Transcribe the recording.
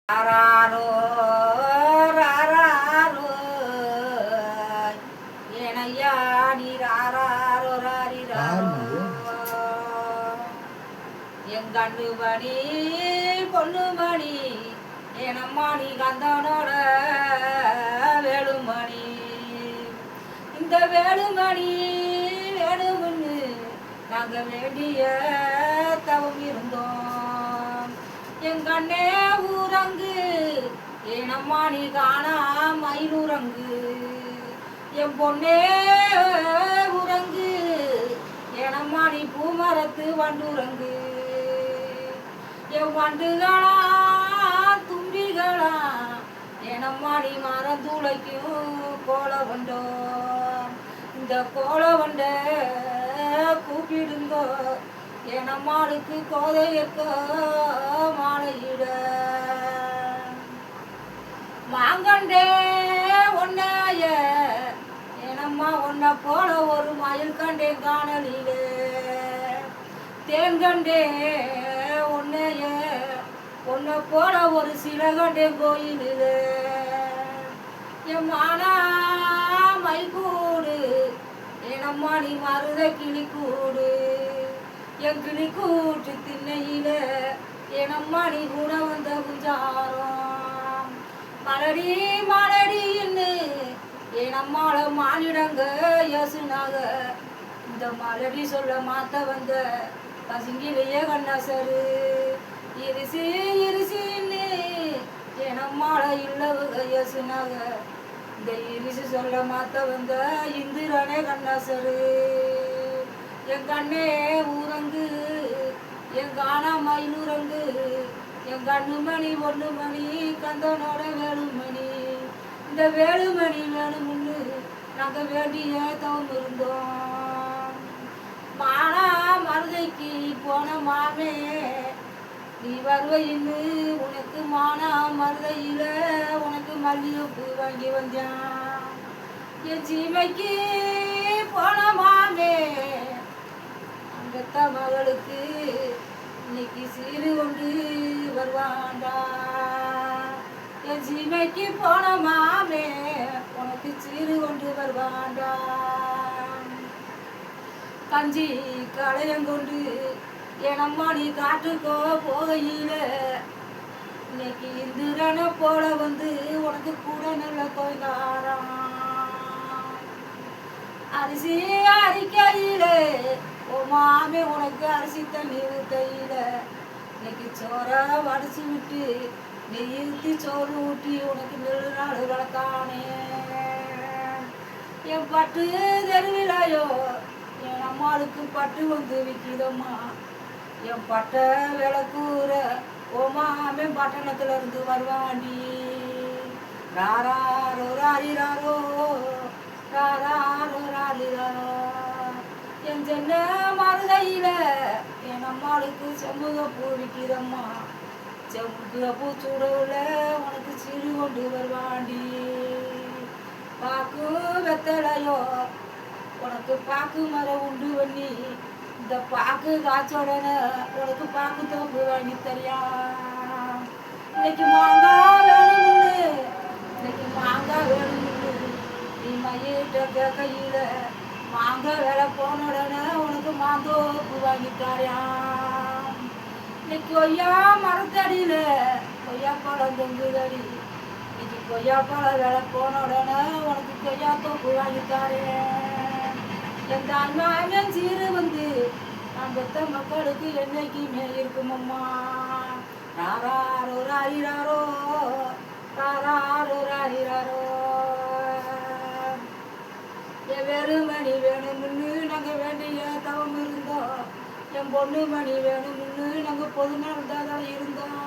ராராரோ ராராரோ ஏனையா நீ ராராரோ ராரிராரோ எங்கண்ணு மணி பொண்ணு மணி ஏனம்மா நீ கந்தனோட வேலுமணி இந்த வேலுமணி வேணும்னு நாங்க வேண்டிய தவம் இருந்தோம் எங்கண்ணே ஊரங்கு ஏனம்மா நீ காணா மயிலுரங்கு என் பொண்ணே உறங்கு ஏனம்மா நீ பூமரத்து வண்டுரங்கு என் வண்டுகளா தும்பிகளா ஏனம்மா நீ மரம் துளைக்கும் கோல வண்டோ இந்த கோல வண்ட கூப்பிடுங்கோ ஏனம்மாளுக்கு கோதையக்க மாலையிட மாங்கண்டே ஒன்னைய ஏனம்மா ஒன்ன போல ஒரு மயில் கண்டே காணலிலே தேன் கண்டே ஒன்னைய ஒன்ன போல ஒரு சிலை கண்டே கோயிலிலே என் மானா மைக்கூடு ஏனம்மா நீ மருத கிளி கூடு என் கிளி கூட்டு திண்ணையில ஏனம்மா நீ கூட வந்த குஞ்சாரம் மலடி மலடின்னு ஏனம்மாள மானிடங்க யோசுனாக இந்த மலடி சொல்ல மாத்த வந்த பசுங்கிலேயே கண்ணாசரு இருசி இருசின்னு ஏனம்மாள இல்லவுக யோசுனாக இந்த இருசி சொல்ல மாத்த வந்த இந்திரனே கண்ணாசரு என் கண்ணே ஊரங்கு என் காணா மயிலுரங்கு என் கண்ணு மணி ஒன்று மணி கந்தனோட வேலுமணி இந்த வேலுமணி வேணும்னு நாங்கள் வேண்டிய தவம் இருந்தோம் மானா மருதைக்கு போன மாமே நீ வருவையின்னு உனக்கு மானா மருதையில உனக்கு மல்லிகைப்பூ வாங்கி வந்தான் என் சீமைக்கு போன மாமே பெத்த மகளுக்கு இன்னைக்கு சீரு கொண்டு வருவாண்டா என் சீமைக்கு போன மாமே உனக்கு சீரு கொண்டு வருவாண்டா கஞ்சி களையங்கொண்டு ஏனம்மா நீ காட்டுக்கோ போகையில இன்னைக்கு இந்திரனை போல வந்து உனக்கு கூட நல்ல கோய்காரம் அரிசி அரிக்கையில ஓ மாமே உனக்கு அரிசி தண்ணி ஊத்தையில இன்னைக்கு சோற வடிச்சு விட்டு நெய் ஊற்றி சோறு ஊட்டி உனக்கு நெல் நாள் வளர்த்தானே என் பட்டு தெருவிலையோ என் அம்மாளுக்கு பட்டு வந்து விற்கிதம்மா என் பட்டை விளக்கூற ஓ மாமே பட்டணத்துல இருந்து வருவாண்டி ராராரோ ராரிராரோ ராராரோ ராரிராரோ என் சென்ன மருதையில என் அம்மாளுக்கு செம்புகப்பூ விற்கிறம்மா செம்புகப்பூ சூடவுல உனக்கு சிறு கொண்டு வருவாண்டி பாக்கு வெத்தலையோ உனக்கு பாக்கு மரம் உண்டு பண்ணி இந்த பாக்கு காய்ச்சோடனே உனக்கு பாக்கு தோப்பு வாங்கி தரியா இன்னைக்கு மாங்காய் வேணும்னு இன்னைக்கு மாங்காய் வேணும்னு நீ மையிட்ட கேட்கையில மாங்காய் வேலை போன உடனே உனக்கு மாந்தோப்பு வாங்கிட்டாரியா இன்னைக்கு கொய்யா மரத்தடியில கொய்யா பழம் தொங்குதடி இன்னைக்கு கொய்யா பழம் வேலை போன உடனே உனக்கு கொய்யா தோப்பு வாங்கிட்டாரே என் தாய்மாமன் சீரு வந்து நான் பெத்த மக்களுக்கு என்னைக்குமே இருக்குமம்மா ராராரோ ராரிராரோ ராராரோ ராரிராரோ என் வேலுமணி வேணும்னு நாங்கள் வேண்டிய தவம் இருந்தோம் என் பொண்ணு மணி வேணும்னு நாங்கள் பொது நாள் தான் இருந்தோம்